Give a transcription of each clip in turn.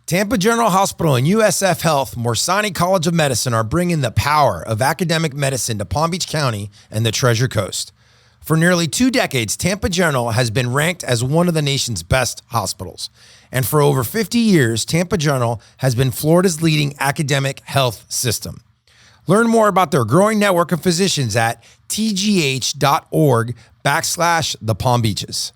Tampa General Hospital and USF Health, Morsani College of Medicine are bringing the power of academic medicine to Palm Beach County and the Treasure Coast. For nearly 2 decades, Tampa General has been ranked as one of the nation's best hospitals. And for over 50 years, Tampa General has been Florida's leading academic health system. Learn more about their growing network of physicians at tgh.org/the Palm Beaches.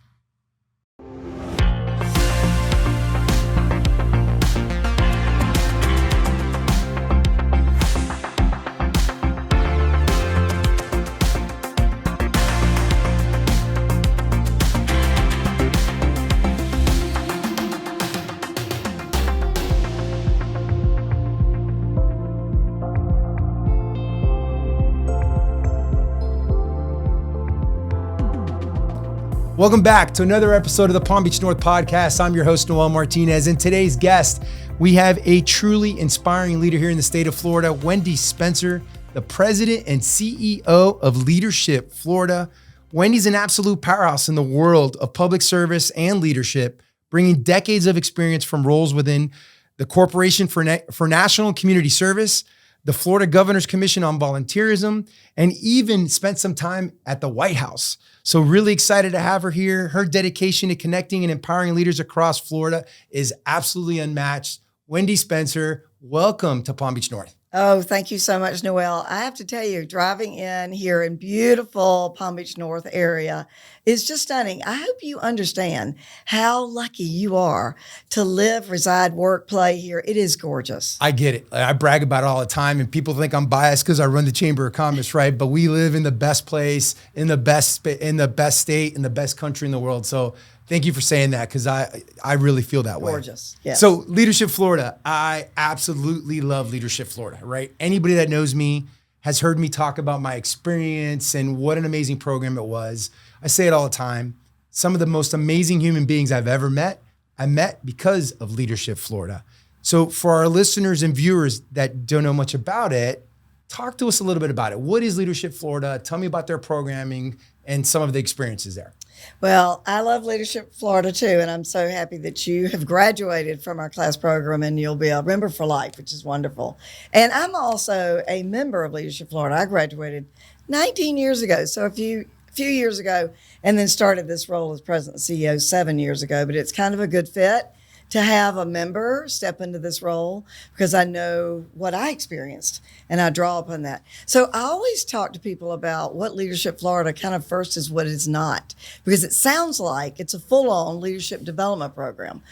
Welcome back to another episode of the Palm Beach North Podcast. I'm your host, Noel Martinez, and today's guest, we have a truly inspiring leader here in the state of Florida, Wendy Spencer, the president and CEO of Leadership Florida. Wendy's an absolute powerhouse in the world of public service and leadership, bringing decades of experience from roles within the Corporation for National and Community Service, the Florida Governor's Commission on Volunteerism, and even spent some time at the White House. So really excited to have her here. Her dedication to connecting and empowering leaders across Florida is absolutely unmatched. Wendy Spencer, welcome to Palm Beach North. Oh, thank you so much, Noel. I have to tell you, driving in here in beautiful Palm Beach North area is just stunning. I hope you understand how lucky you are to live, reside, work, play here. It is gorgeous. I get it. I brag about it all the time, and people think I'm biased because I run the Chamber of Commerce, right? But we live in the best place, in the best state, in the best country in the world. So thank you for saying that, because I really feel that way. Gorgeous, yes. So Leadership Florida, I absolutely love Leadership Florida, right? Anybody that knows me has heard me talk about my experience and what an amazing program it was. I say it all the time. Some of the most amazing human beings I've ever met, I met because of Leadership Florida. So for our listeners and viewers that don't know much about it, talk to us a little bit about it. What is Leadership Florida? Tell me about their programming and some of the experiences there. Well, I love Leadership Florida too, and I'm so happy that you have graduated from our class program and you'll be a member for life, which is wonderful. And I'm also a member of Leadership Florida. I graduated 19 years ago, so a few years ago, and then started this role as president and CEO 7 years ago. But it's kind of a good fit to have a member step into this role because I know what I experienced and I draw upon that. So I always talk to people about what Leadership Florida kind of first is what it's not, because it sounds like it's a full-on leadership development program.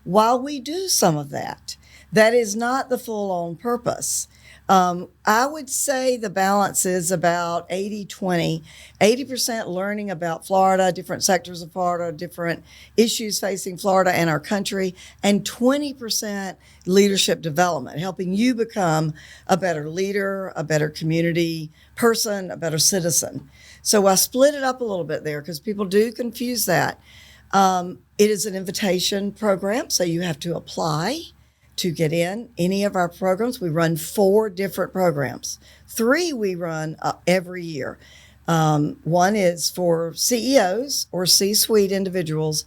While we do some of that, that is not the full-on purpose. I would say the balance is about 80-20, 80% learning about Florida, different sectors of Florida, different issues facing Florida and our country, and 20% leadership development, helping you become a better leader, a better community person, a better citizen. So I split it up a little bit there because people do confuse that. It is an invitation program, so you have to apply to get in any of our programs. We run 4 different programs. 3 we run every year. One is for CEOs or C-suite individuals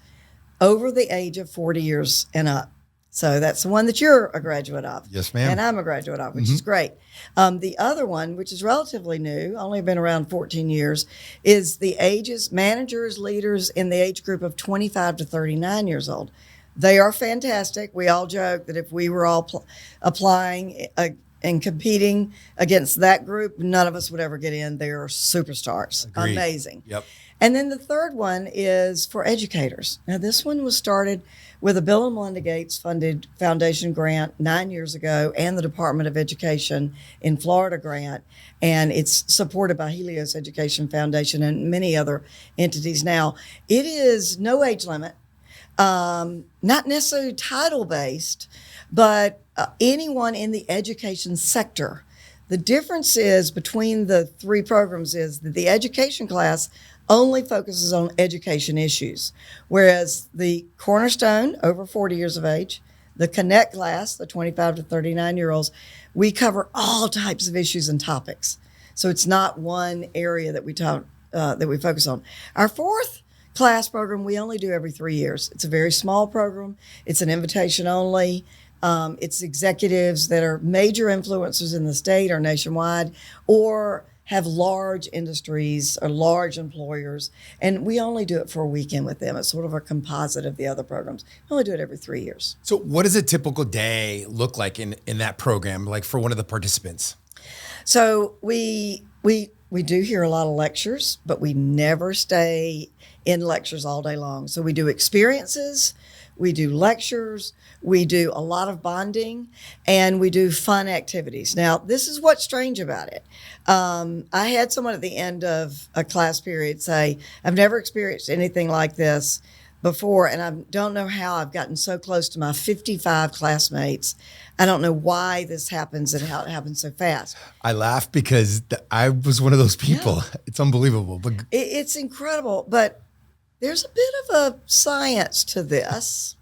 over the age of 40 years and up. So that's the one that you're a graduate of. Yes, ma'am. And I'm a graduate of, which is great. The other one, which is relatively new, only been around 14 years, is the ages, managers, leaders in the age group of 25 to 39 years old. They are fantastic. We all joke that if we were all applying and competing against that group, none of us would ever get in. They are superstars. Agreed. Amazing. Yep. And then the third one is for educators. Now, this one was started with a Bill and Melinda Gates funded foundation grant 9 years ago and the Department of Education in Florida grant. And it's supported by Helios Education Foundation and many other entities now. It is no age limit. Not necessarily title-based, but anyone in the education sector. The difference is between the 3 programs is that the education class only focuses on education issues, whereas the Cornerstone, over 40 years of age, the Connect class, the 25 to 39-year-olds, we cover all types of issues and topics. So it's not one area that we focus on. Our 4th class program we only do every 3 years. It's a very small program. It's an invitation only. It's executives that are major influencers in the state or nationwide, or have large industries or large employers. And we only do it for a weekend with them. It's sort of a composite of the other programs. We only do it every 3 years. So what does a typical day look like in that program, like for one of the participants? So we do hear a lot of lectures, but we never stay in lectures all day long. So we do experiences, we do lectures, we do a lot of bonding, and we do fun activities. Now, this is what's strange about it. I had someone at the end of a class period say, I've never experienced anything like this before, and I don't know how I've gotten so close to my 55 classmates. I don't know why this happens and how it happens so fast. I laugh because I was one of those people. Yeah. It's unbelievable. But it's incredible, but there's a bit of a science to this.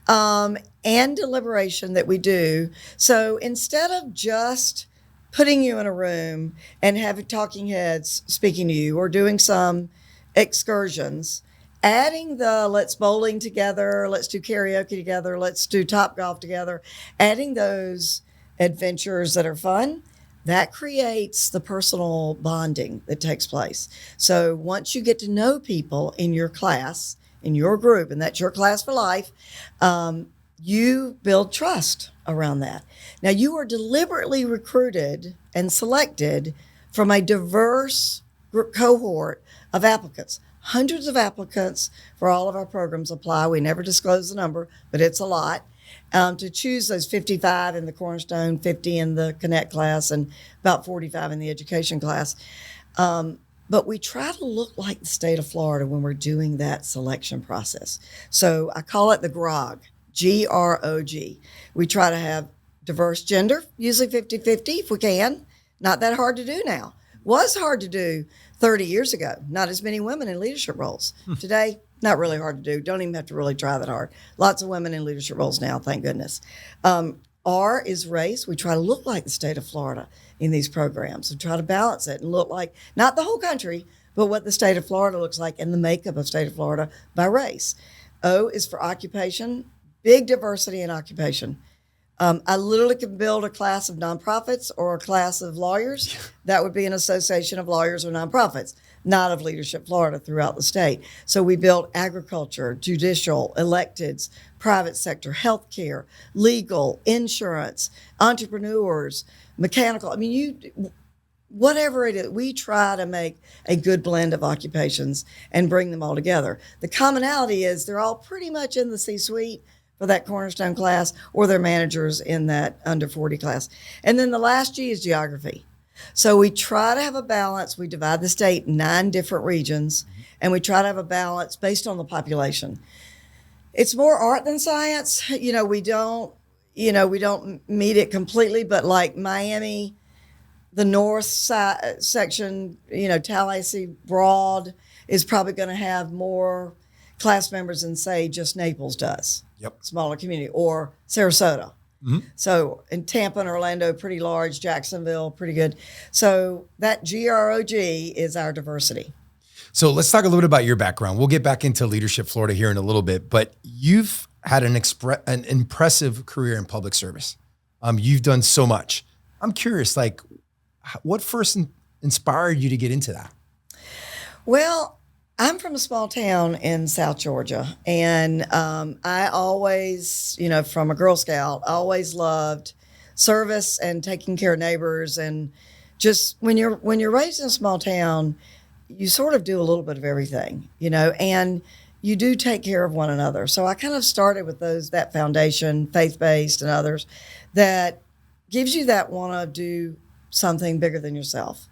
And deliberation that we do. So instead of just putting you in a room and having talking heads speaking to you or doing some excursions, adding the let's bowling together, let's do karaoke together, let's do Topgolf together, adding those adventures that are fun, that creates the personal bonding that takes place. So once you get to know people in your class, in your group, and that's your class for life, you build trust around that. Now, you are deliberately recruited and selected from a diverse cohort of applicants. Hundreds of applicants for all of our programs apply. We never disclose the number, but it's a lot. To choose those 55 in the Cornerstone, 50 in the Connect class, and about 45 in the Education class. But we try to look like the state of Florida when we're doing that selection process. So I call it the GROG, G-R-O-G. We try to have diverse gender, usually 50-50 if we can. Not that hard to do now. Was hard to do 30 years ago. Not as many women in leadership roles. Today, not really hard to do. Don't even have to really try that hard. Lots of women in leadership roles now, thank goodness. R is race. We try to look like the state of Florida in these programs. We try to balance it and look like, not the whole country, but what the state of Florida looks like and the makeup of state of Florida by race. O is for occupation, big diversity in occupation. I literally can build a class of nonprofits or a class of lawyers. That would be an association of lawyers or nonprofits, not of Leadership Florida throughout the state. So we built agriculture, judicial, electeds, private sector, healthcare, legal, insurance, entrepreneurs, mechanical. I mean, whatever it is, we try to make a good blend of occupations and bring them all together. The commonality is they're all pretty much in the C-suite for that Cornerstone class, or they're managers in that under 40 class. And then the last G is geography. So we try to have a balance. We divide the state in 9 different regions, and we try to have a balance based on the population. It's more art than science. We don't meet it completely, but like Miami, the north side section, Tallahassee, Broad is probably going to have more class members than, say, just Naples does. Yep. Smaller community, or Sarasota. Mm-hmm. So in Tampa and Orlando, pretty large. Jacksonville, pretty good. So that GROG is our diversity. So let's talk a little bit about your background. We'll get back into Leadership Florida here in a little bit, but you've had an impressive career in public service. You've done so much. I'm curious, like, what first inspired you to get into that? Well, I'm from a small town in South Georgia, and I always, from a Girl Scout, always loved service and taking care of neighbors. And just when you're raised in a small town, you sort of do a little bit of everything, and you do take care of one another. So I kind of started with that foundation, faith-based and others, that gives you that want to do something bigger than yourself,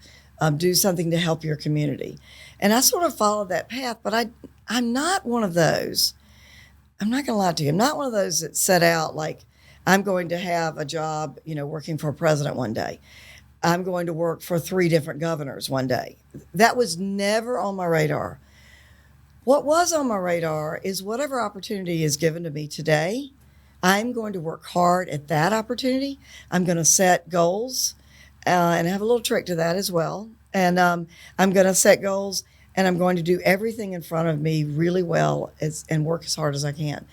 do something to help your community. And I sort of followed that path, but I'm not one of those. I'm not going to lie to you. I'm not one of those that set out like, I'm going to have a job, working for a president one day. I'm going to work for 3 different governors one day. That was never on my radar. What was on my radar is whatever opportunity is given to me today, I'm going to work hard at that opportunity. I'm going to set goals, and I have a little trick to that as well. And I'm going to set goals, and I'm going to do everything in front of me really well and work as hard as I can.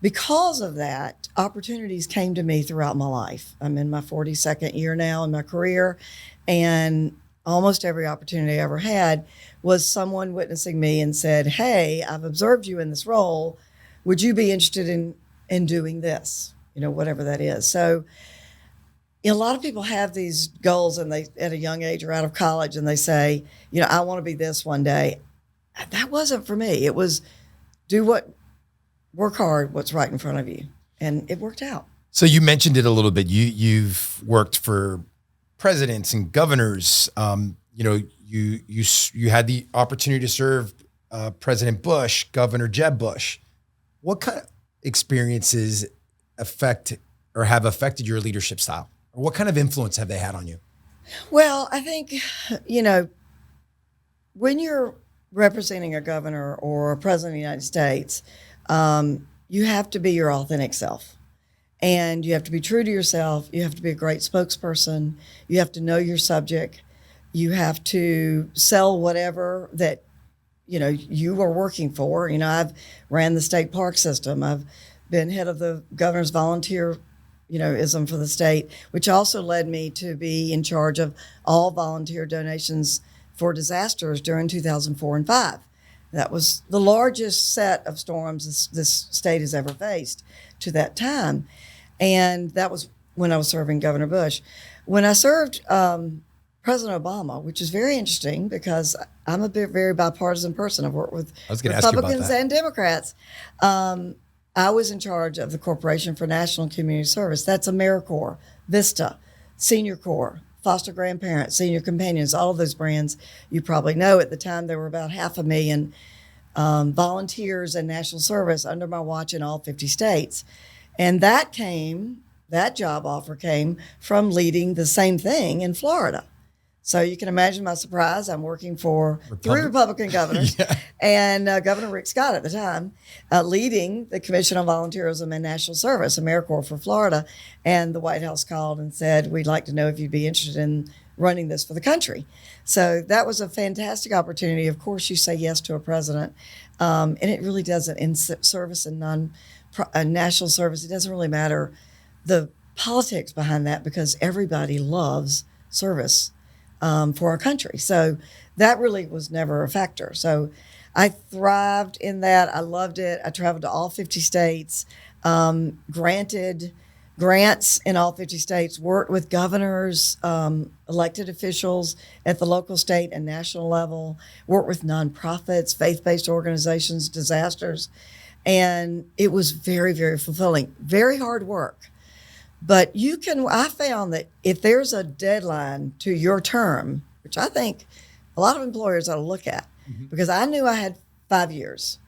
Because of that, opportunities came to me throughout my life. I'm in my 42nd year now in my career, and almost every opportunity I ever had was someone witnessing me and said, "Hey, I've observed you in this role. Would you be interested in doing this?" Whatever that is. So, a lot of people have these goals, and they at a young age or out of college, and they say, "I want to be this one day." That wasn't for me. It was work hard, what's right in front of you. And it worked out. So you mentioned it a little bit. You've worked for presidents and governors. You had the opportunity to serve President Bush, Governor Jeb Bush. What kind of experiences affect or have affected your leadership style? Or what kind of influence have they had on you? Well, I think, when you're representing a governor or a president of the United States, you have to be your authentic self, and you have to be true to yourself. You have to be a great spokesperson. You have to know your subject. You have to sell whatever that, you are working for. I've ran the state park system. I've been head of the governor's volunteer, ism for the state, which also led me to be in charge of all volunteer donations for disasters during 2004 and 5. That was the largest set of storms this state has ever faced to that time. And that was when I was serving Governor Bush. When I served President Obama, which is very interesting because I'm a very bipartisan person. I've worked with Republicans and Democrats. I was in charge of the Corporation for National and Community Service. That's AmeriCorps, Vista, Senior Corps, Foster Grandparents, Senior Companions, all of those brands you probably know. At the time, there were about 500,000 volunteers and national service under my watch in all 50 states. And that job offer came from leading the same thing in Florida. So you can imagine my surprise. I'm working for 3 Republican governors and Governor Rick Scott at the time, leading the Commission on Volunteerism and National Service, AmeriCorps for Florida. And the White House called and said, "We'd like to know if you'd be interested in running this for the country." So that was a fantastic opportunity. Of course, you say yes to a president, and it really doesn't, in service and national service, it doesn't really matter the politics behind that because everybody loves service for our country. So that really was never a factor. So I thrived in that. I loved it. I traveled to all 50 states, granted grants in all 50 states, worked with governors, elected officials at the local, state, and national level, worked with nonprofits, faith-based organizations, disasters. And it was very, very fulfilling, very hard work. But I found that if there's a deadline to your term, which I think a lot of employers ought to look at, because I knew I had 5 years.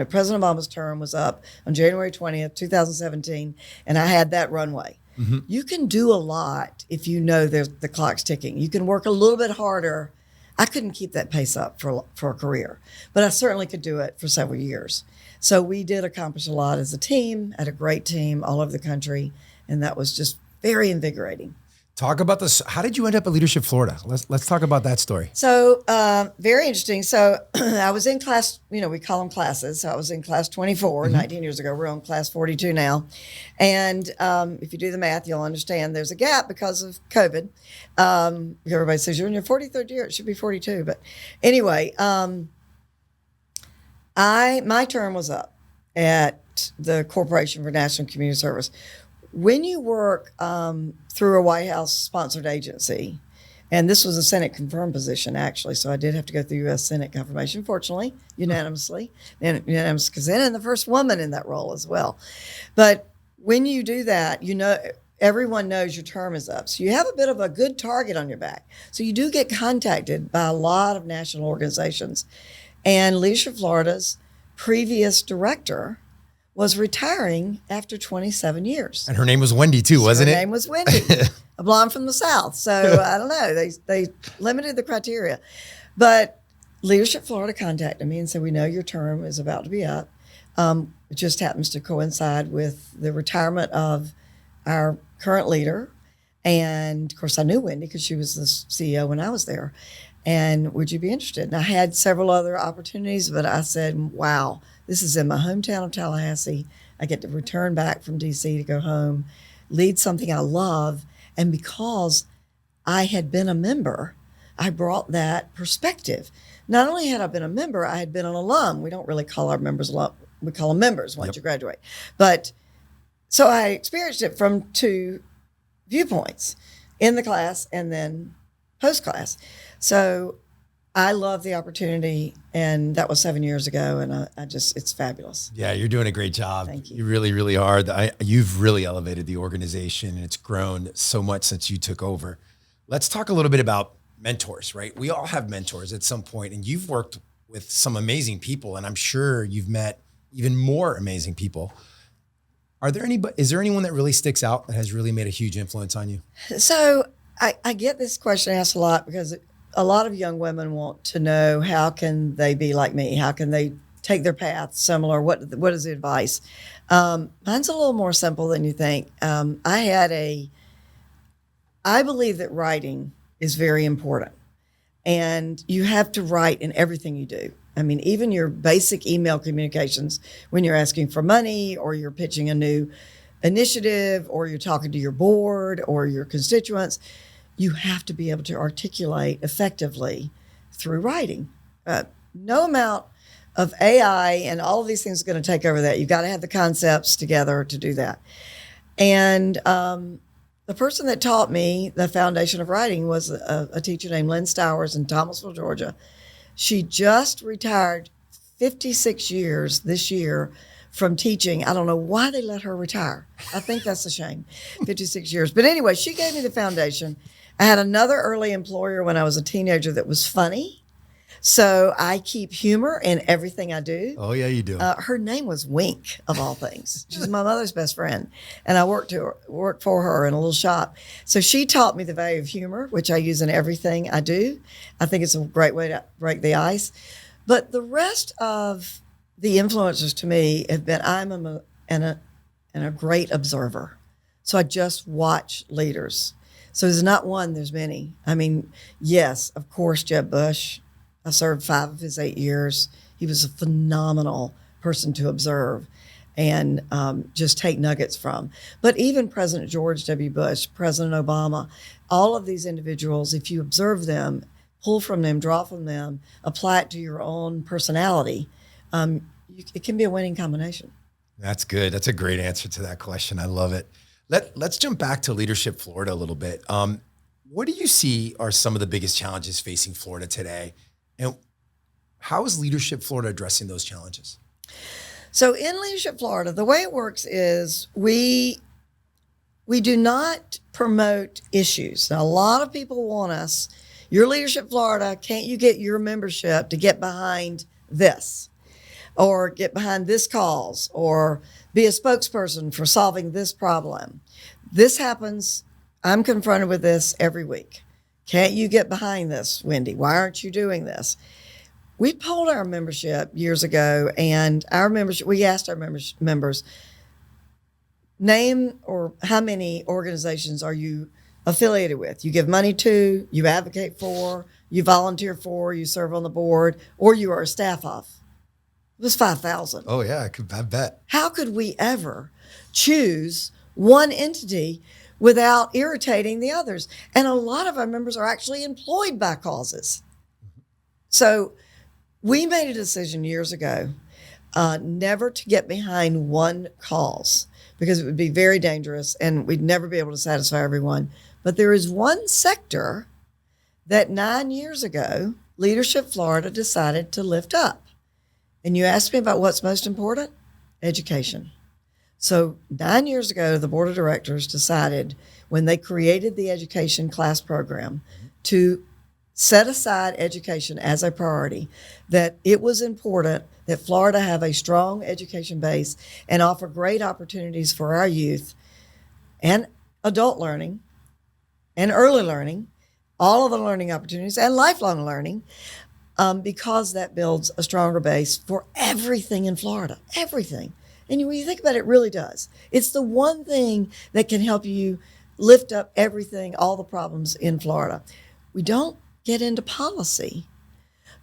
President Obama's term was up on January 20th, 2017, and I had that runway. You can do a lot if you know the clock's ticking. You can work a little bit harder. I couldn't keep that pace up for a career, but I certainly could do it for several years. So we did accomplish a lot as a team, had a great team all over the country, and that was just very invigorating. Talk about this. How did you end up at Leadership Florida? Let's talk about that story. So very interesting. So I was in class, we call them classes. So I was in class 24, 19 years ago. We're on class 42 now. And if you do the math, you'll understand there's a gap because of COVID. Everybody says you're in your 43rd year. It should be 42. But anyway, my term was up at the Corporation for National and Community Service. When you work through a White House sponsored agency, and this was a Senate confirmed position actually, so I did have to go through U.S. Senate confirmation, fortunately, unanimously, because I'm the first woman in that role as well. But when you do that, everyone knows your term is up. So you have a bit of a good target on your back. So you do get contacted by a lot of national organizations. And Leadership Florida's previous director was retiring after 27 years. And her name was Wendy too, wasn't it? Her name was Wendy, a blonde from the South. So I don't know, they limited the criteria. But Leadership Florida contacted me and said, "We know your term is about to be up. It just happens to coincide with the retirement of our current leader." And of course I knew Wendy because she was the CEO when I was there. "And would you be interested?" And I had several other opportunities, but I said, wow, this is in my hometown of Tallahassee. I get to return back from DC to go home, lead something I love. And because I had been a member, I brought that perspective. Not only had I been a member, I had been an alum. We don't really call our members alum. We call them members once you graduate. But so I experienced it from two viewpoints, in the class and then post class. So I love the opportunity, and that was 7 years ago, and I just, it's fabulous. Yeah, you're doing a great job. Thank you. You really, really are. You've really elevated the organization, and it's grown so much since you took over. Let's talk a little bit about mentors, right? We all have mentors at some point, and you've worked with some amazing people, and I'm sure you've met even more amazing people. Is there anyone that really sticks out that has really made a huge influence on you? So I get this question asked a lot because a lot of young women want to know, how can they be like me? How can they take their path similar? What is the advice? Mine's a little more simple than you think. I believe that writing is very important, and you have to write in everything you do. I mean, even your basic email communications, when you're asking for money or you're pitching a new initiative or you're talking to your board or your constituents, you have to be able to articulate effectively through writing. No amount of AI and all of these things are going to take over that. You've got to have the concepts together to do that. And the person that taught me the foundation of writing was a teacher named Lynn Stowers in Thomasville, Georgia. She just retired 56 years this year from teaching. I don't know why they let her retire. I think that's a shame, 56 years. But anyway, she gave me the foundation. I had another early employer when I was a teenager that was funny. So I keep humor in everything I do. Oh, yeah, you do. Her name was Wink, of all things. She's my mother's best friend. And I worked for her in a little shop. So she taught me the value of humor, which I use in everything I do. I think it's a great way to break the ice. But the rest of the influencers to me have been, I'm a great observer. So I just watch leaders. So there's not one, there's many. I mean, yes, of course, Jeb Bush. I served 5 of his 8 years. He was a phenomenal person to observe and just take nuggets from. But even President George W. Bush, President Obama, all of these individuals, if you observe them, pull from them, draw from them, apply it to your own personality, it can be a winning combination. That's good. That's a great answer to that question. I love it. Let's jump back to Leadership Florida a little bit. What do you see are some of the biggest challenges facing Florida today? And how is Leadership Florida addressing those challenges? So in Leadership Florida, the way it works is we do not promote issues. Now, a lot of people want us, your Leadership Florida, can't you get your membership to get behind this or get behind this cause or be a spokesperson for solving this problem? This happens. I'm confronted with this every week. Can't you get behind this, Wendy? Why aren't you doing this? We polled our membership years ago, and we asked our members, name or how many organizations are you affiliated with? You give money to, you advocate for, you volunteer for, you serve on the board, or you are a staff of. It was 5,000. Oh, yeah, I bet. How could we ever choose one entity without irritating the others? And a lot of our members are actually employed by causes. So we made a decision years ago never to get behind one cause because it would be very dangerous and we'd never be able to satisfy everyone. But there is one sector that 9 years ago, Leadership Florida decided to lift up. And you asked me about what's most important? Education. So 9 years ago, the board of directors decided when they created the education class program to set aside education as a priority, that it was important that Florida have a strong education base and offer great opportunities for our youth and adult learning and early learning, all of the learning opportunities and lifelong learning, because that builds a stronger base for everything in Florida, everything. And when you think about it, it really does. It's the one thing that can help you lift up everything, all the problems in Florida. We don't get into policy,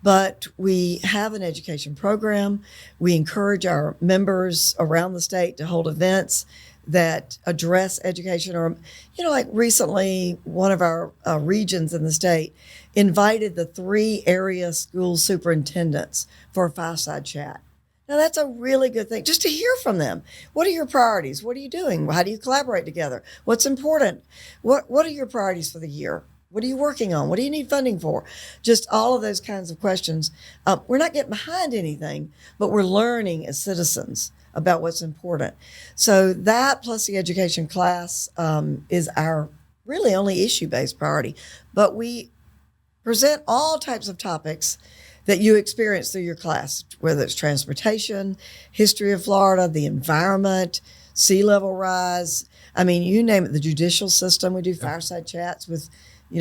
But we have an education program. We encourage our members around the state to hold events that address education. Or, like recently, one of our regions in the state invited the 3 area school superintendents for a fireside chat. Now, that's a really good thing, just to hear from them. What are your priorities? What are you doing? How do you collaborate together? What's important? What are your priorities for the year? What are you working on? What do you need funding for? Just all of those kinds of questions. We're not getting behind anything, but we're learning as citizens about what's important. So that plus the education class is our really only issue-based priority. But we present all types of topics that you experience through your class, whether it's transportation, history of Florida, the environment, sea level rise. I mean, you name it, the judicial system. We do fireside chats with,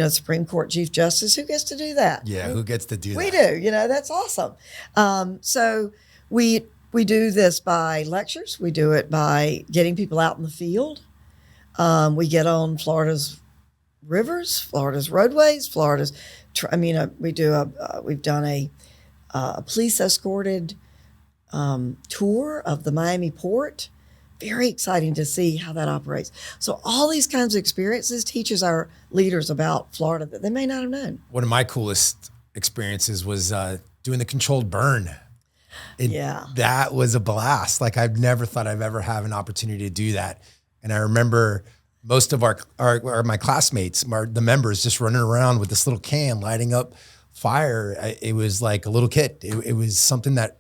Supreme Court Chief Justice. Who gets to do that? Yeah, who gets to do that? We do. That's awesome. So we do this by lectures. We do it by getting people out in the field. We get on Florida's rivers, Florida's roadways, we've done a police escorted tour of the Miami port. Very exciting to see how that operates. So all these kinds of experiences teaches our leaders about Florida that they may not have known. One of my coolest experiences was doing the controlled burn. That was a blast. Like, I've never thought I've ever have an opportunity to do that. And I remember most of my classmates, the members, just running around with this little can lighting up fire. It was like a little kid. It was something that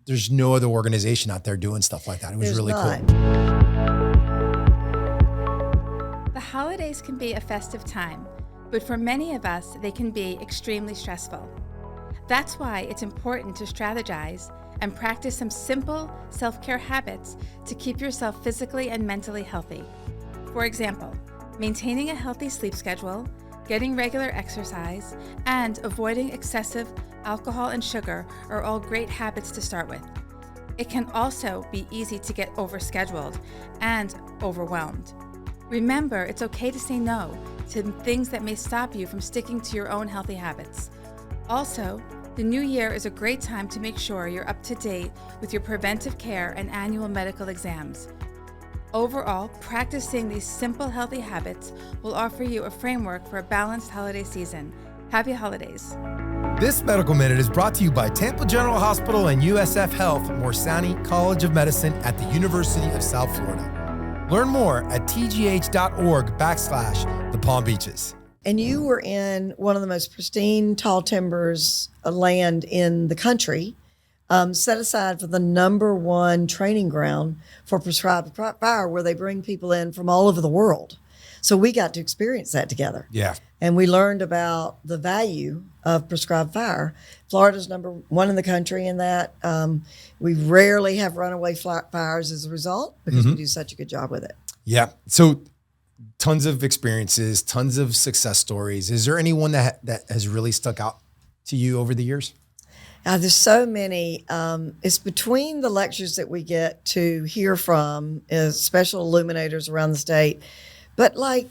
there's no other organization out there doing stuff like that. It was really cool. The holidays can be a festive time, but for many of us, they can be extremely stressful. That's why it's important to strategize and practice some simple self-care habits to keep yourself physically and mentally healthy. For example, maintaining a healthy sleep schedule, getting regular exercise, and avoiding excessive alcohol and sugar are all great habits to start with. It can also be easy to get overscheduled and overwhelmed. Remember, it's okay to say no to things that may stop you from sticking to your own healthy habits. Also, the new year is a great time to make sure you're up to date with your preventive care and annual medical exams. Overall, practicing these simple healthy habits will offer you a framework for a balanced holiday season. Happy holidays. This Medical Minute is brought to you by Tampa General Hospital and USF Health, Morsani College of Medicine at the University of South Florida. Learn more at tgh.org/the Palm Beaches. And you were in one of the most pristine tall timbers land in the country, set aside for the #1 training ground for prescribed fire, where they bring people in from all over the world. So we got to experience that together. Yeah. And we learned about the value of prescribed fire. Florida's #1 in the country in that. We rarely have runaway fires as a result because we do such a good job with it. Yeah. So tons of experiences, tons of success stories. Is there anyone that has really stuck out to you over the years? There's so many. It's between the lectures that we get to hear from special illuminators around the state. But like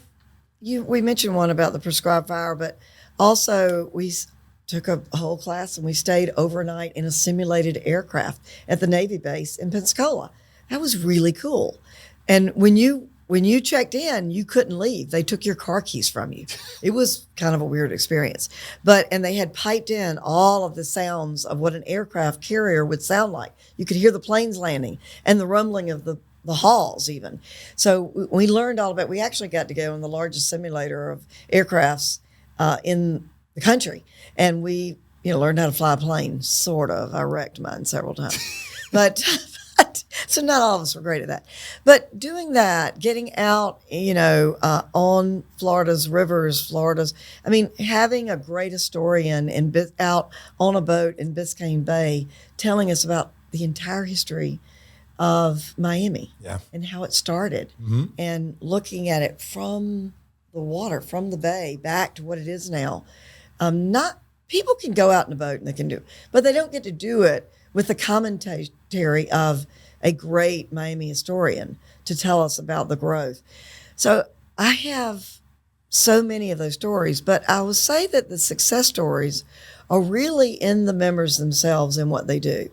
we mentioned one about the prescribed fire, but also we took a whole class and we stayed overnight in a simulated aircraft at the Navy base in Pensacola. That was really cool. And when you checked in, you couldn't leave. They took your car keys from you. It was kind of a weird experience. And they had piped in all of the sounds of what an aircraft carrier would sound like. You could hear the planes landing and the rumbling of the halls even. So we learned all about, we actually got to go on the largest simulator of aircrafts in the country. And we, learned how to fly a plane, sort of. I wrecked mine several times. But so not all of us were great at that. But doing that, getting out, on Florida's rivers, having a great historian out on a boat in Biscayne Bay telling us about the entire history of Miami and how it started and looking at it from the water, from the bay back to what it is now. People can go out in a boat and they can do it, but they don't get to do it with the commentary of a great Miami historian to tell us about the growth. So I have so many of those stories, but I will say that the success stories are really in the members themselves and what they do.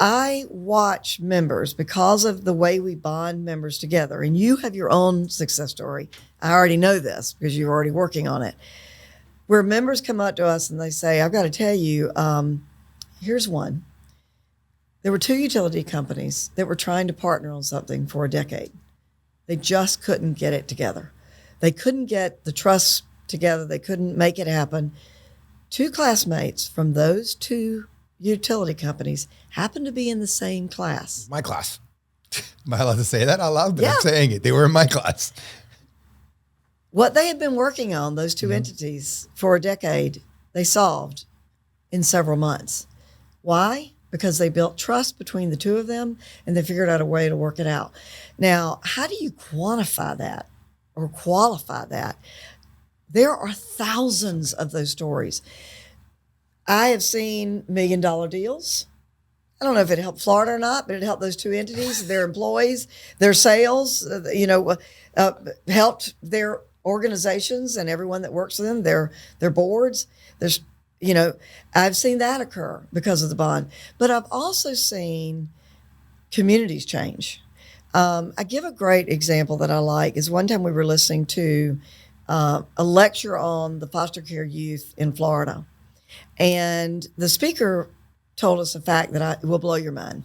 I watch members because of the way we bond members together, and you have your own success story. I already know this because you're already working on it, where members come up to us and they say, I've got to tell you, here's one. There were 2 utility companies that were trying to partner on something for a decade. They just couldn't get it together. They couldn't get the trust together. They couldn't make it happen. 2 classmates from those 2 utility companies happened to be in the same class. My class. Am I allowed to say that out loud? But Yeah. I'm saying it. They were in my class. What they had been working on, those 2 entities, for a decade, they solved in several months. Why? Because they built trust between the 2 of them and they figured out a way to work it out. Now, how do you quantify that or qualify that? There are thousands of those stories. I have seen $1 million deals. I don't know if it helped Florida or not, but it helped those 2 entities, their employees, their sales, helped their organizations and everyone that works with them, their boards. There's, I've seen that occur because of the bond. But I've also seen communities change. I give a great example that I like is one time we were listening to a lecture on the foster care youth in Florida. And the speaker told us a fact that will blow your mind.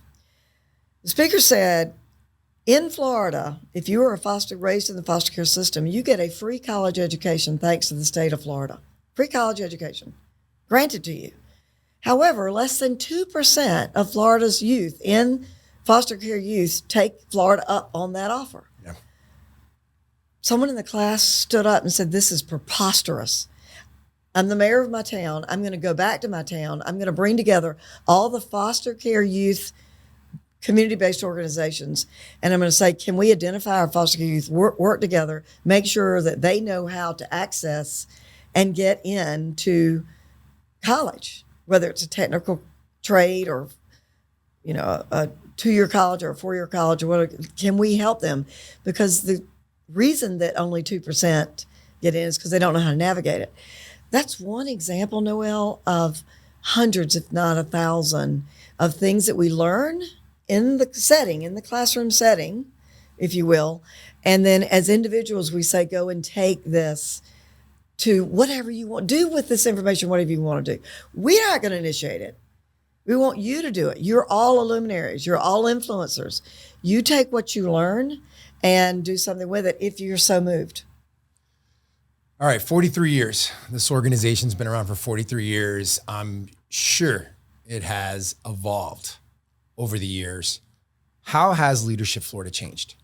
The speaker said, in Florida, if you were raised in the foster care system, you get a free college education thanks to the state of Florida. Free college education granted to you. However, less than 2% of Florida's youth in foster care youth take Florida up on that offer. Yeah. Someone in the class stood up and said, this is preposterous. I'm the mayor of my town. I'm going to go back to my town. I'm going to bring together all the foster care youth community-based organizations. And I'm going to say, can we identify our foster care youth, work together, make sure that they know how to access and get into college, whether it's a technical trade or, a 2-year college or a 4-year college or whatever. Can we help them? Because the reason that only 2% get in is because they don't know how to navigate it. That's one example, Noel, of hundreds, if not 1,000, of things that we learn in the classroom setting, if you will. And then as individuals, we say, go and take this to whatever you want. Do with this information whatever you want to do. We're not going to initiate it. We want you to do it. You're all luminaries. You're all influencers. You take what you learn and do something with it if you're so moved. All right, 43 years. This organization's been around for 43 years. I'm sure it has evolved over the years. How has Leadership Florida changed?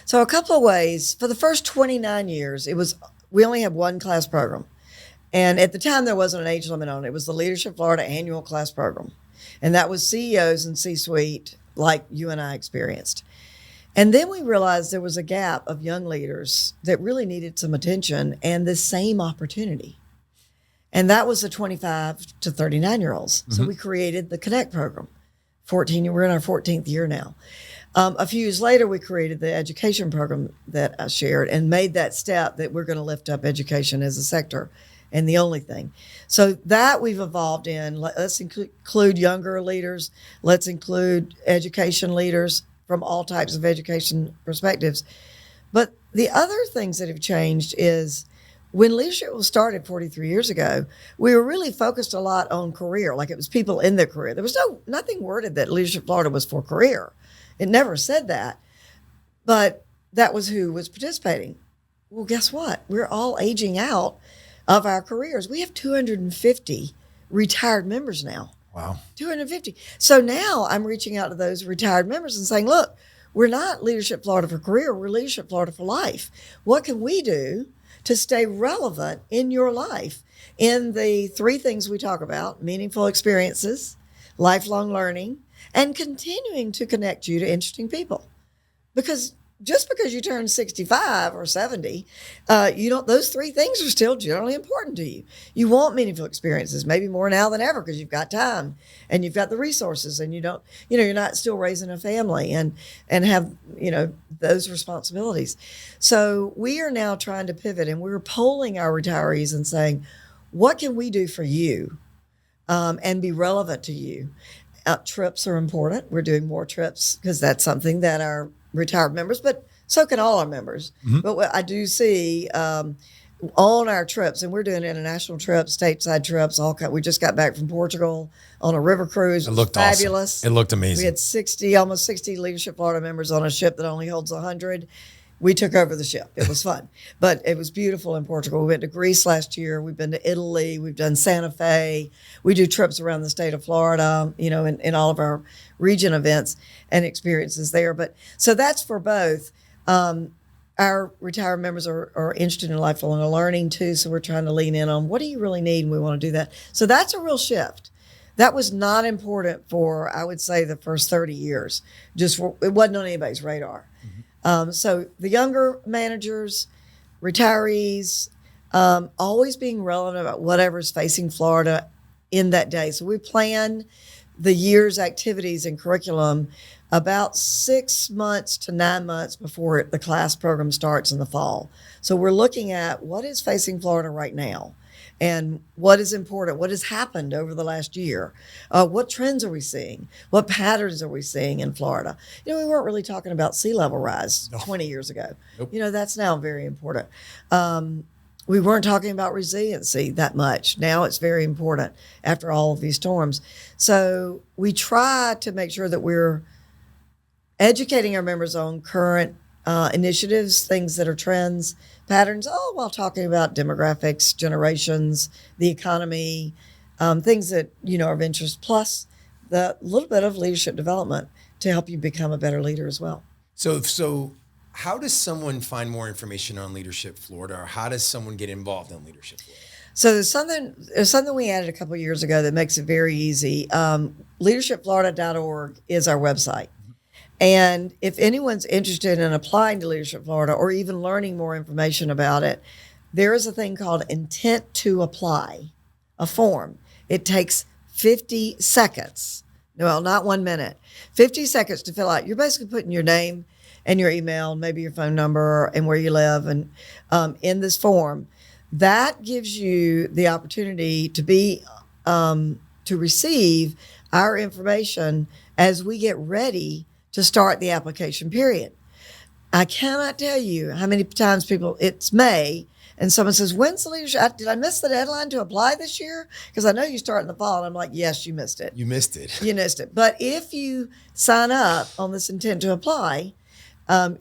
So a couple of ways. For the first 29 years, we only had one class program. And at the time, there wasn't an age limit on it. It was the Leadership Florida annual class program. And that was CEOs and C-suite like you and I experienced. And then we realized there was a gap of young leaders that really needed some attention and the same opportunity. And that was the 25 to 39-year-olds. Mm-hmm. So we created the Connect program. We're in our 14th year now. A few years later, we created the education program that I shared and made that step that we're going to lift up education as a sector and the only thing. So that we've evolved in. Let's include younger leaders. Let's include education leaders from all types of education perspectives. But the other things that have changed is when leadership was started 43 years ago, we were really focused a lot on career, like it was people in their career. There was nothing worded that Leadership Florida was for career. It never said that, but that was who was participating. Well, guess what? We're all aging out of our careers. We have 250 retired members now. Wow. 250. So now I'm reaching out to those retired members and saying, look, we're not Leadership Florida for career, we're Leadership Florida for life. What can we do to stay relevant in your life in the 3 things we talk about: meaningful experiences, lifelong learning, and continuing to connect you to interesting people? Because just because you turn 65 or 70, those 3 things are still generally important to you. You want meaningful experiences, maybe more now than ever because you've got time and you've got the resources and you're not still raising a family and have, those responsibilities. So we are now trying to pivot and we're polling our retirees and saying, what can we do for you and be relevant to you. Trips are important. We're doing more trips because that's something that our retired members, but so can all our members. But what I do see on our trips, and we're doing international trips, stateside trips, we just got back from Portugal on a river cruise. It looked fabulous. Awesome. It looked amazing. We had almost 60 Leadership Florida members on a ship that only holds 100. We took over the ship. It was fun, but it was beautiful in Portugal. We went to Greece last year. We've been to Italy. We've done Santa Fe. We do trips around the state of Florida, in all of our region events and experiences there. But so that's for both. Our retired members are interested in lifelong learning too. So we're trying to lean in on what do you really need? And we want to do that. So that's a real shift. That was not important for, I would say, the first 30 years. It wasn't on anybody's radar. So the younger managers, retirees, always being relevant about whatever's facing Florida in that day. So we plan the year's activities and curriculum about 6 months to 9 months before the class program starts in the fall. So we're looking at what is facing Florida right now and what is important, what has happened over the last year, what trends are we seeing, what patterns are we seeing in Florida. We weren't really talking about sea level rise 20 years ago. Nope. That's now very important. We weren't talking about resiliency that much. Now it's very important after all of these storms. So we try to make sure that we're educating our members on current initiatives, things that are trends, patterns, all while talking about demographics, generations, the economy, things that are of interest, plus the little bit of leadership development to help you become a better leader as well. So how does someone find more information on Leadership Florida, or how does someone get involved in Leadership Florida? So there's something we added a couple of years ago that makes it very easy. Leadershipflorida.org is our website. And if anyone's interested in applying to Leadership Florida or even learning more information about it, there is a thing called Intent to Apply, a form. It takes 50 seconds. Well, not 1 minute. 50 seconds to fill out. You're basically putting your name and your email, maybe your phone number and where you live, and in this form. That gives you the opportunity to receive our information as we get ready to start the application period. I cannot tell you how many times it's May, and someone says, when's the leadership? Did I miss the deadline to apply this year? Because I know you start in the fall. And I'm like, yes, you missed it. You missed it. You missed it. But if you sign up on this Intent to Apply,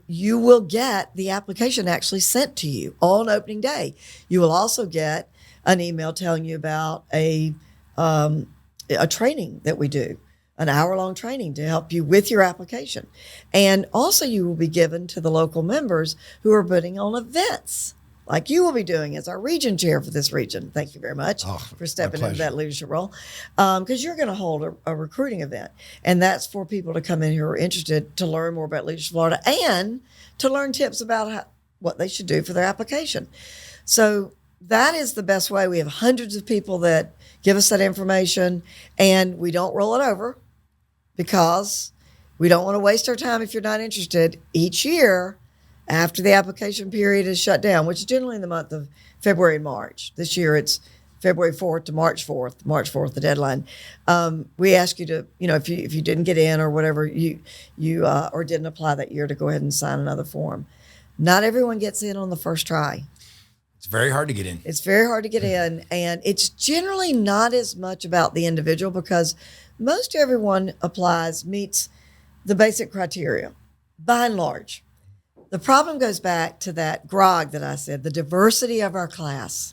you will get the application actually sent to you on opening day. You will also get an email telling you about a training that we do, an hour-long training to help you with your application. And also you will be given to the local members who are putting on events like you will be doing as our region chair for this region. Thank you very much for stepping into that leadership role. Because you're going to hold a recruiting event. And that's for people to come in who are interested to learn more about Leadership Florida and to learn tips about what they should do for their application. So that is the best way. We have hundreds of people that give us that information, and we don't roll it over because we don't want to waste our time if you're not interested. Each year, after the application period is shut down, which is generally in the month of February and March. This year it's February 4th to March 4th. March 4th, the deadline. We ask you to, if you didn't get in or whatever, you or didn't apply that year, to go ahead and sign another form. Not everyone gets in on the first try. It's very hard to get in. It's very hard to get in, and it's generally not as much about the individual because most everyone meets the basic criteria, by and large. The problem goes back to that grog that I said, the diversity of our class.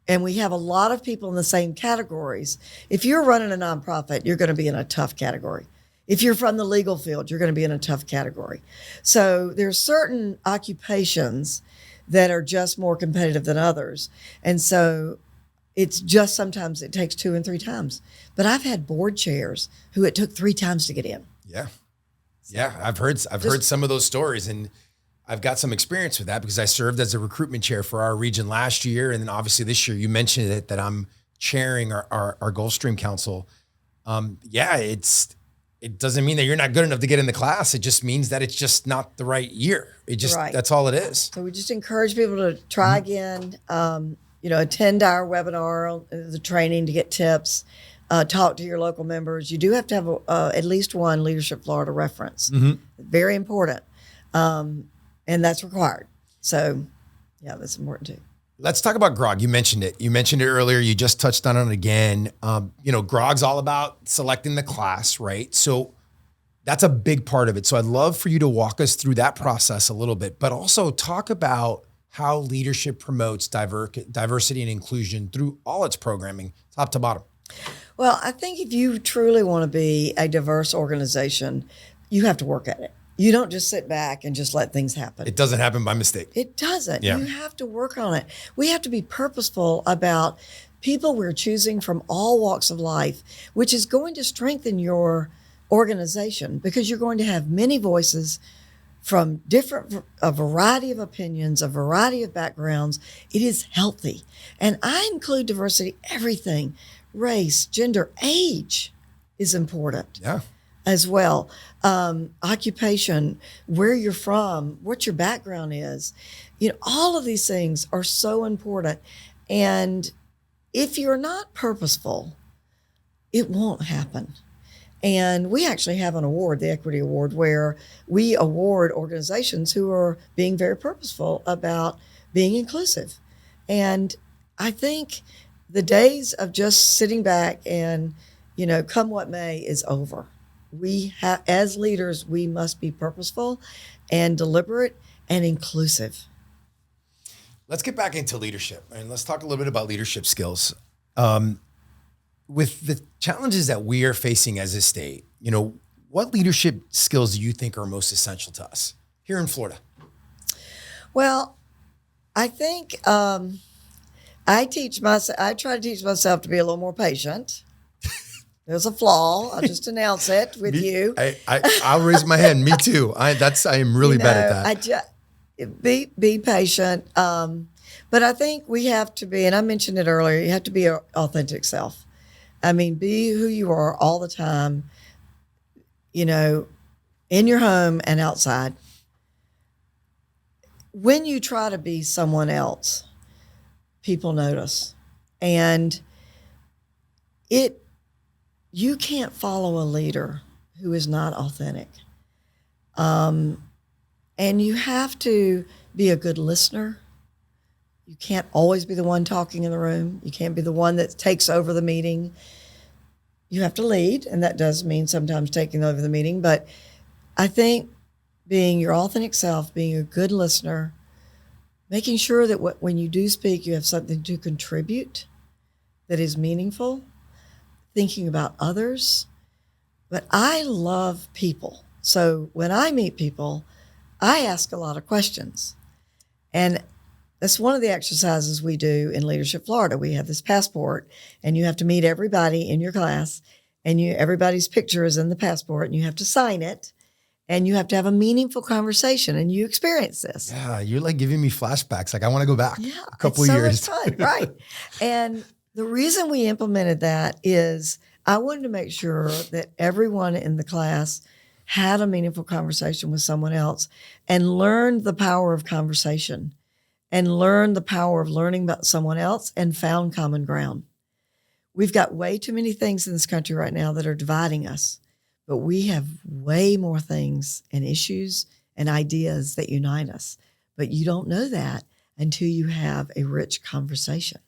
And we have a lot of people in the same categories. If you're running a nonprofit, you're going to be in a tough category. If you're from the legal field, you're going to be in a tough category. So there's certain occupations that are just more competitive than others. And so it's just sometimes it takes 2 and 3 times. But I've had board chairs who it took 3 times to get in. Yeah. Yeah. I've heard some of those stories, and I've got some experience with that because I served as a recruitment chair for our region last year. And then obviously this year you mentioned it, that I'm chairing our Gulfstream Council. It doesn't mean that you're not good enough to get in the class. It just means that it's just not the right year. That's all it is. So we just encourage people to try again. attend our webinar, the training to get tips, talk to your local members. You do have to have at least one Leadership Florida reference. Very important. And that's required. So, yeah, that's important too. Let's talk about grog. You mentioned it. You mentioned it earlier. You just touched on it again. Grog's all about selecting the class, right? So that's a big part of it. So I'd love for you to walk us through that process a little bit, but also talk about how leadership promotes diversity and inclusion through all its programming, top to bottom. Well, I think if you truly want to be a diverse organization, you have to work at it. You don't just sit back and just let things happen. It doesn't happen by mistake. It doesn't. Yeah. You have to work on it. We have to be purposeful about people we're choosing from all walks of life, which is going to strengthen your organization because you're going to have many voices from a variety of opinions, a variety of backgrounds. It is healthy. And I include diversity, everything, race, gender, age is important. Yeah. As well. Occupation, where you're from, what your background is. All of these things are so important. And if you're not purposeful, it won't happen. And we actually have an award, the Equity Award, where we award organizations who are being very purposeful about being inclusive. And I think the days of just sitting back and, come what may is over. We have, as leaders, we must be purposeful and deliberate and inclusive. Let's get back into leadership and let's talk a little bit about leadership skills. With the challenges that we are facing as a state, what leadership skills do you think are most essential to us here in Florida? Well, I think I try to teach myself to be a little more patient. There's a flaw. I'll just announce it with you. I'll raise my hand. Me too. I am really bad at that. Be patient. But I think we have to be, and I mentioned it earlier, you have to be your authentic self. Be who you are all the time, in your home and outside. When you try to be someone else, people notice. And you can't follow a leader who is not authentic. And you have to be a good listener. You can't always be the one talking in the room. You can't be the one that takes over the meeting. You have to lead, and that does mean sometimes taking over the meeting. But I think being your authentic self, being a good listener, making sure that when you do speak, you have something to contribute that is meaningful, thinking about others. But I love people. So when I meet people, I ask a lot of questions. And that's one of the exercises we do in Leadership Florida. We have this passport, and you have to meet everybody in your class, and everybody's picture is in the passport, and you have to sign it, and you have to have a meaningful conversation, and you experience this. Yeah, you're like giving me flashbacks. Like I want to go back a couple of years. So much fun, right? And the reason we implemented that is I wanted to make sure that everyone in the class had a meaningful conversation with someone else and learned the power of conversation and learned the power of learning about someone else and found common ground. We've got way too many things in this country right now that are dividing us, but we have way more things and issues and ideas that unite us. But you don't know that until you have a rich conversation.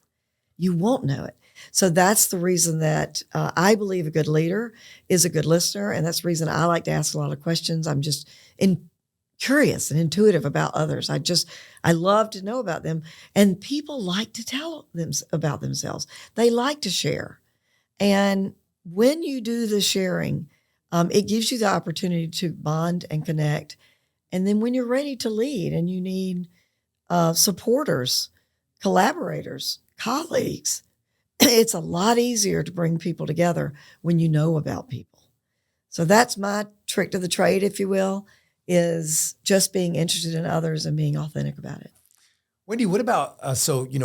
You won't know it. So that's the reason that I believe a good leader is a good listener. And that's the reason I like to ask a lot of questions. I'm just curious and intuitive about others. I love to know about them. And people like to tell them about themselves. They like to share. And when you do the sharing, it gives you the opportunity to bond and connect. And then when you're ready to lead and you need supporters, collaborators, colleagues, it's a lot easier to bring people together when you know about people. So that's my trick to the trade, if you will, is just being interested in others and being authentic about it. Wendy, what about,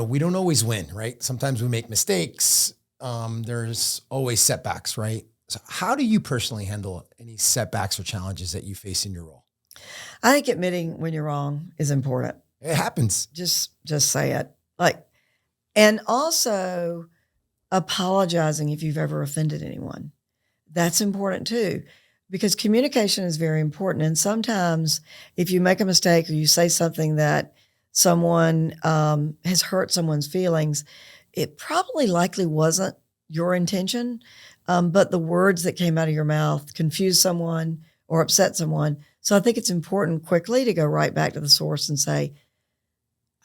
we don't always win, right? Sometimes we make mistakes. There's always setbacks, right? So how do you personally handle any setbacks or challenges that you face in your role? I think admitting when you're wrong is important. It happens. Just say it. Like, And also apologizing if you've ever offended anyone. That's important too, because communication is very important. And sometimes if you make a mistake or you say something that someone has hurt someone's feelings, it probably likely wasn't your intention, but the words that came out of your mouth confused someone or upset someone. So I think it's important quickly to go right back to the source and say,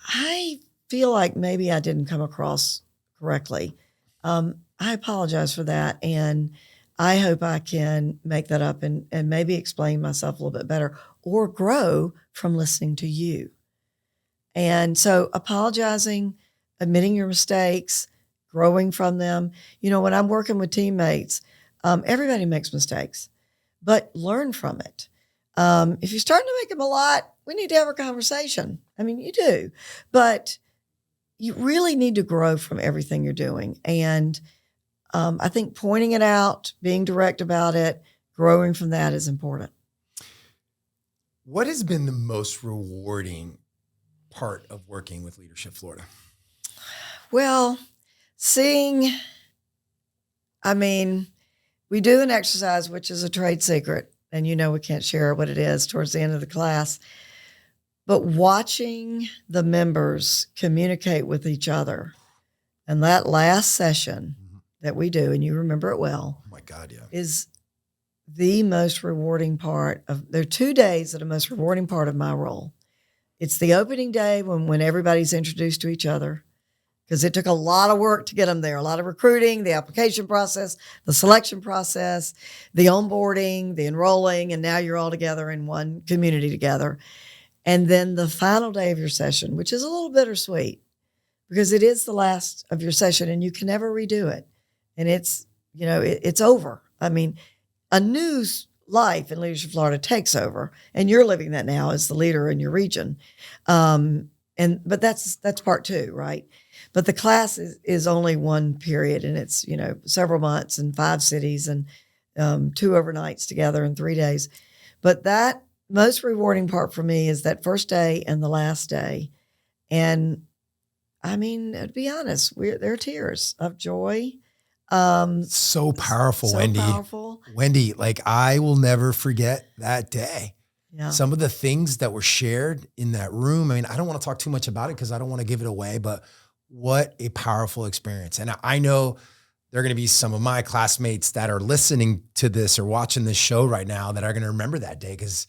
I feel like maybe I didn't come across correctly. I apologize for that. And I hope I can make that up and maybe explain myself a little bit better or grow from listening to you. And so apologizing, admitting your mistakes, growing from them. You know, when I'm working with teammates, everybody makes mistakes, but learn from it. If you're starting to make them a lot, we need to have a conversation. I mean, you do, but you really need to grow from everything you're doing. And I think pointing it out, being direct about it, growing from that is important. What has been the most rewarding part of working with Leadership Florida? Well, we do an exercise, which is a trade secret, and we can't share what it is towards the end of the class. But watching the members communicate with each other, and that last session that we do, and you remember it well. Oh my God, yeah. Is the most rewarding part there are 2 days that are the most rewarding part of my role. It's the opening day when everybody's introduced to each other, because it took a lot of work to get them there, a lot of recruiting, the application process, the selection process, the onboarding, the enrolling, and now you're all together in one community together. And then the final day of your session, which is a little bittersweet because it is the last of your session and you can never redo it. And it's over. I mean, a new life in Leadership Florida takes over, and you're living that now as the leader in your region. But that's part 2, right? But the class is only one period, and it's, several months and 5 cities and 2 overnights together in 3 days. But that most rewarding part for me is that first day and the last day. And I mean, to be honest, there are tears of joy. So powerful, so Wendy. Powerful. Wendy, like I will never forget that day. Yeah. Some of the things that were shared in that room. I mean, I don't want to talk too much about it because I don't want to give it away, but what a powerful experience. And I know there are going to be some of my classmates that are listening to this or watching this show right now that are going to remember that day because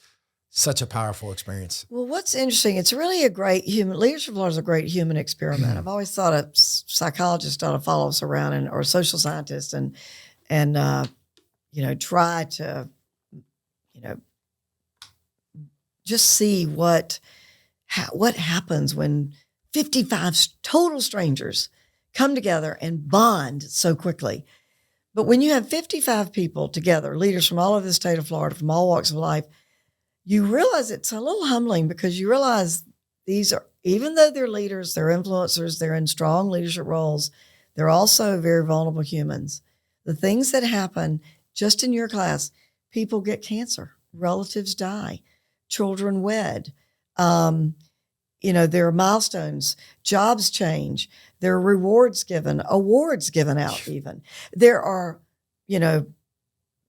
such a powerful experience. Well, what's interesting, it's really a great Leadership Florida is a great human experiment. I've always thought a psychologist ought to follow us around or a social scientist and try to, just see what happens when 55 total strangers come together and bond so quickly. But when you have 55 people together, leaders from all over the state of Florida, from all walks of life, you realize it's a little humbling because you realize these are, even though they're leaders, they're influencers, they're in strong leadership roles, they're also very vulnerable humans. The things that happen just in your class, people get cancer, relatives die, children wed, there are milestones, jobs change, there are rewards given, awards given out even. There are,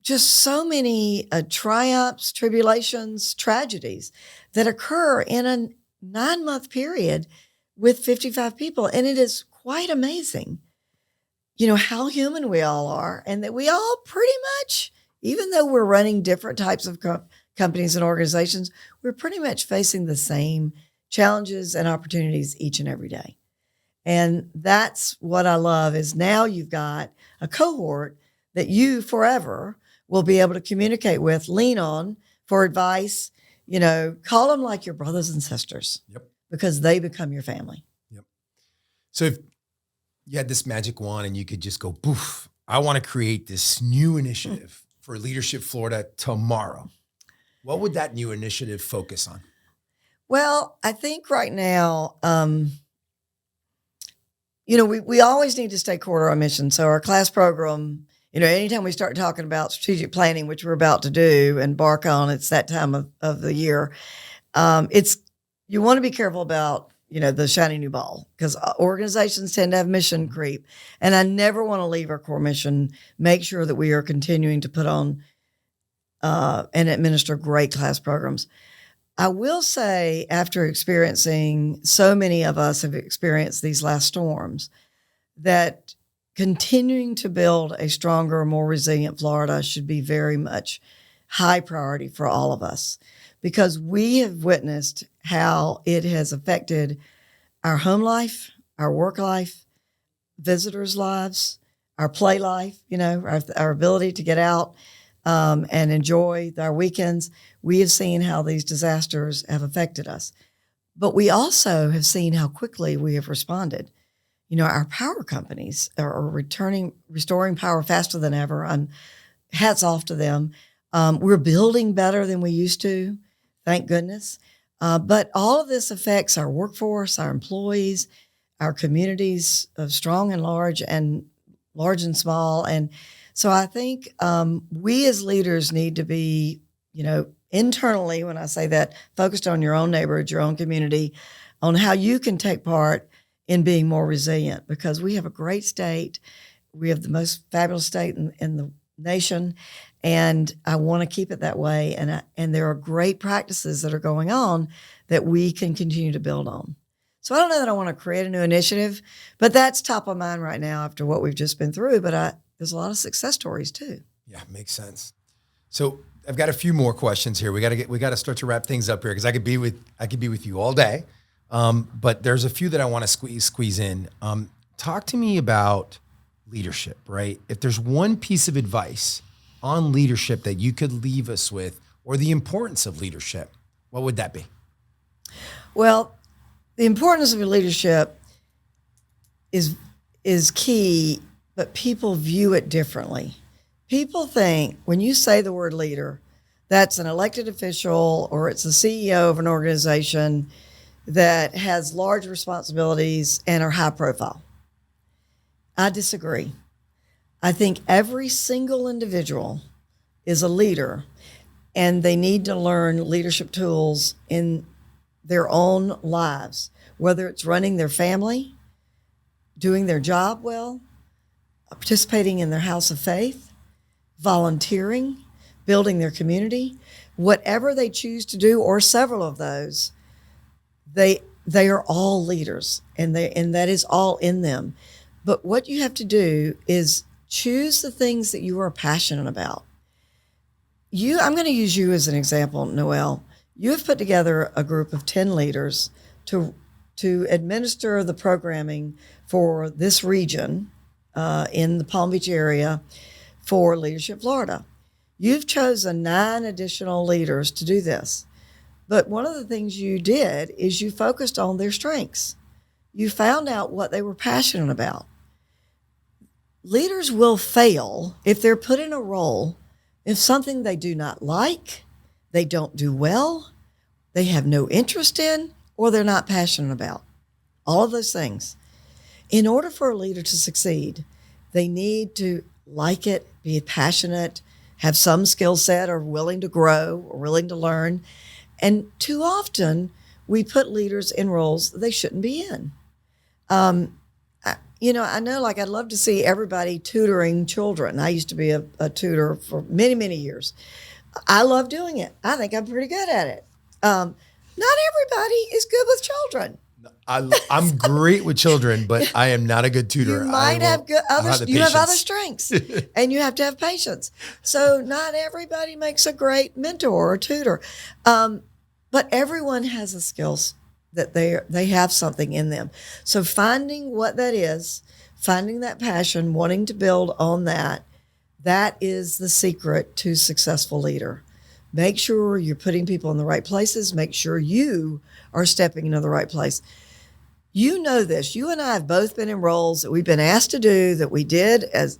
just so many triumphs, tribulations, tragedies that occur in a 9-month period with 55 people. And it is quite amazing, how human we all are, and that we all pretty much, even though we're running different types of companies and organizations, we're pretty much facing the same challenges and opportunities each and every day. And that's what I love is now you've got a cohort that you forever will be able to communicate with, lean on for advice, call them like your brothers and sisters. Yep. Because they become your family. Yep. So if you had this magic wand and you could just go, poof, I want to create this new initiative for Leadership Florida tomorrow, what would that new initiative focus on? Well, I think right now, we always need to stay core to our mission. So our class program, anytime we start talking about strategic planning, which we're about to do, embark on, it's that time of the year. You want to be careful about the shiny new ball, because organizations tend to have mission creep. And I never want to leave our core mission, make sure that we are continuing to put on and administer great class programs. I will say, after experiencing, so many of us have experienced these last storms, that continuing to build a stronger, more resilient Florida should be very much high priority for all of us, because we have witnessed how it has affected our home life, our work life, visitors' lives, our play life, our ability to get out and enjoy our weekends. We have seen how these disasters have affected us. But we also have seen how quickly we have responded. Our power companies are restoring power faster than ever. Hats off to them. We're building better than we used to, thank goodness. But all of this affects our workforce, our employees, our communities, strong and large and small. And so I think we as leaders need to be, internally, when I say that, focused on your own neighborhood, your own community, on how you can take part in being more resilient, because we have a great state. We have the most fabulous state in the nation, and I want to keep it that way. And there are great practices that are going on that we can continue to build on. So I don't know that I want to create a new initiative, but that's top of mind right now after what we've just been through. But there's a lot of success stories too. Yeah, makes sense. So I've got a few more questions here. We got to start to wrap things up here, because I could be with you all day. But there's a few that I want to squeeze in. Talk to me about leadership, right? If there's one piece of advice on leadership that you could leave us with, or the importance of leadership, what would that be? Well, the importance of leadership is key, but people view it differently. People think when you say the word leader, that's an elected official or it's the CEO of an organization that has large responsibilities and are high profile. I disagree. I think every single individual is a leader, and they need to learn leadership tools in their own lives, whether it's running their family, doing their job well, participating in their house of faith, volunteering, building their community, whatever they choose to do, or several of those, they are all leaders, and that is all in them. But what you have to do is choose the things that you are passionate about. I'm going to use you as an example, Noel. You have put together a group of 10 leaders to administer the programming for this region in the Palm Beach area for Leadership Florida. You've chosen 9 additional leaders to do this. But one of the things you did is you focused on their strengths. You found out what they were passionate about. Leaders will fail if they're put in a role if something they do not like, they don't do well, they have no interest in, or they're not passionate about. All of those things. In order for a leader to succeed, they need to like it, be passionate, have some skill set, or willing to grow, or willing to learn. And too often, we put leaders in roles they shouldn't be in. I know, I'd love to see everybody tutoring children. I used to be a tutor for many, many years. I love doing it. I think I'm pretty good at it. Not everybody is good with children. I'm great with children, but I am not a good tutor. You might have other strengths, and you have to have patience. So not everybody makes a great mentor or tutor, but everyone has the skills that they have something in them. So finding what that is, finding that passion, wanting to build on that is the secret to successful leader. Make sure you're putting people in the right places. Make sure you are stepping into the right place. You know this. You and I have both been in roles that we've been asked to do that we did as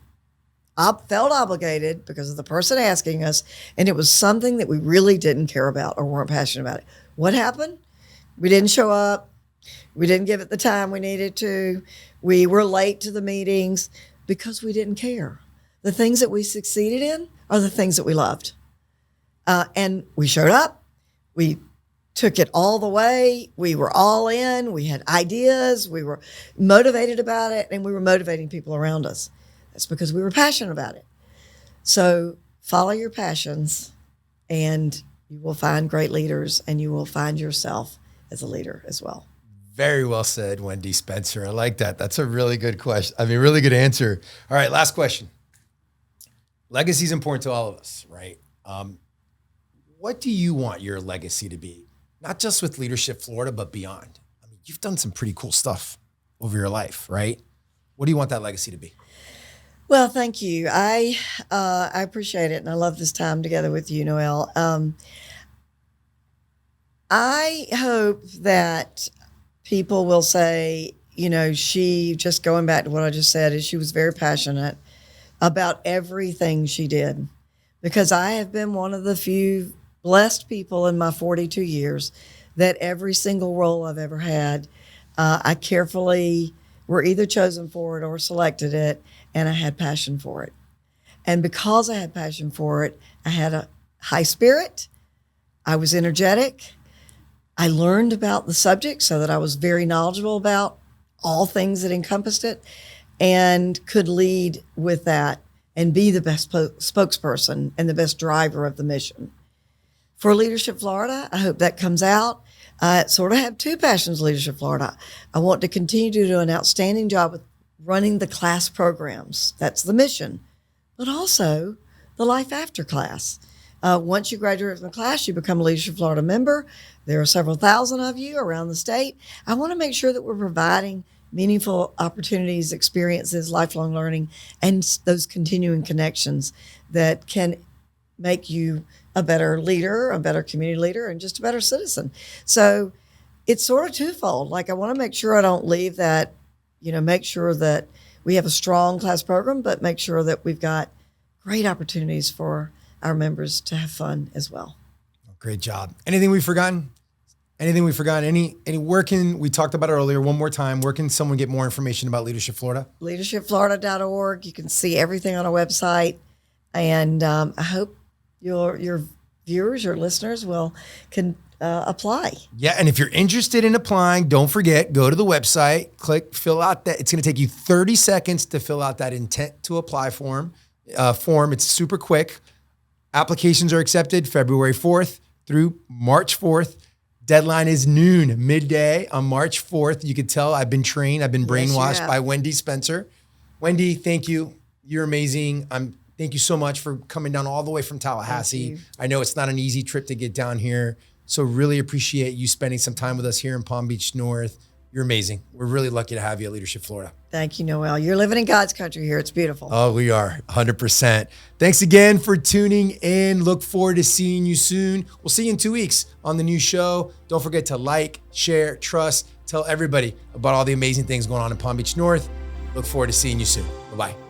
felt obligated because of the person asking us, and it was something that we really didn't care about or weren't passionate about it. What happened? We didn't show up. We didn't give it the time we needed to. We were late to the meetings because we didn't care. The things that we succeeded in are the things that we loved. And we showed up. We took it all the way. We were all in. We had ideas. We were motivated about it, and we were motivating people around us. That's because we were passionate about it. So follow your passions, and you will find great leaders, and you will find yourself as a leader as well. Very well said, Wendy Spencer. I like that. That's a really good question. I mean, really good answer. All right, last question. Legacy is important to all of us, right? What do you want your legacy to be? Not just with Leadership Florida, but beyond. I mean, you've done some pretty cool stuff over your life, right? What do you want that legacy to be? Well, thank you. I appreciate it, and I love this time together with you, Noel. I hope that people will say, she, just going back to what I just said, is she was very passionate about everything she did, because I have been one of the few blessed people in my 42 years that every single role I've ever had, I carefully were either chosen for it or selected it, and I had passion for it. And because I had passion for it, I had a high spirit. I was energetic. I learned about the subject so that I was very knowledgeable about all things that encompassed it, and could lead with that and be the best spokesperson and the best driver of the mission. For Leadership Florida, I hope that comes out. I sort of have two passions, Leadership Florida. I want to continue to do an outstanding job with running the class programs. That's the mission. But also the life after class. Once you graduate from the class, you become a Leadership Florida member. There are several thousand of you around the state. I want to make sure that we're providing meaningful opportunities, experiences, lifelong learning, and those continuing connections that can make you a better leader, a better community leader, and just a better citizen. So it's sort of twofold. Like, I want to make sure I don't leave that, make sure that we have a strong class program, but make sure that we've got great opportunities for our members to have fun as well. Great job. Anything we've forgotten? Where can, we talked about it earlier, one more time, where can someone get more information about Leadership Florida? LeadershipFlorida.org. You can see everything on our website. And I hope your viewers, your listeners can apply. Yeah, and if you're interested in applying, don't forget, go to the website, click, fill out that. It's going to take you 30 seconds to fill out that intent to apply form. It's super quick. Applications are accepted February 4th through March 4th. Deadline is noon, midday on March 4th. You could tell I've been trained. I've been brainwashed by Wendy Spencer. Wendy, thank you. You're amazing. Thank you so much for coming down all the way from Tallahassee. I know it's not an easy trip to get down here. So really appreciate you spending some time with us here in Palm Beach North. You're amazing. We're really lucky to have you at Leadership Florida. Thank you, Noel. You're living in God's country here. It's beautiful. Oh, we are 100%. Thanks again for tuning in. Look forward to seeing you soon. We'll see you in 2 weeks on the new show. Don't forget to like, share, trust, tell everybody about all the amazing things going on in Palm Beach North. Look forward to seeing you soon. Bye-bye.